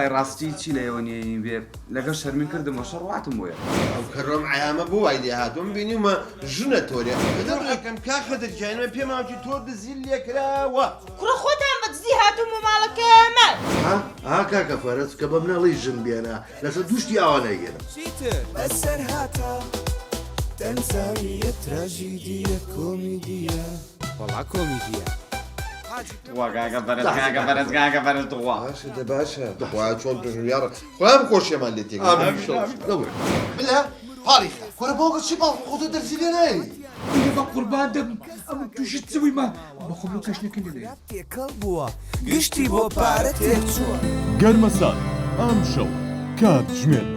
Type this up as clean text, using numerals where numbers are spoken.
بەڵای ڕاستی چی لەێوە نێنی بێ لەگەڵ شەرمین کردمەوە شەڕواتم بۆیە ئەو کەڕۆم عیامە بۆ وای لێ هاتووم بینیمە ژنە تۆرێ دەڕێکم کاخە دەرکیانمە پێماوکی تۆر دزیل لێکراوە کوڕە خۆتان بەدزی هاتووم و ماڵەکەمە ها کاکە فەرەس کە بە مناڵی ژن بێنە لەسەر دوشتی ئاوا نەیگەرم بەسەر هاتە تەنزانیە تراژیدیە کۆمیدیە وەڵا کۆمیدیە گاگە بەرز دڵوا باشە دە باشە دەخوای چۆن پێژویاڕە خۆیان خۆشیێمان لێ تێک بلە پاریخە کۆرە بۆگە چی باڵ خۆتە دەرسی لێ نایی بە قوربان دەم ئەم تووشت چوویمە بەخۆم و کەشنەکە لێ تێکەڵ بووە گشتی بۆ پارە تێچووە گەرمەسان ئەم شەو کات ژمێر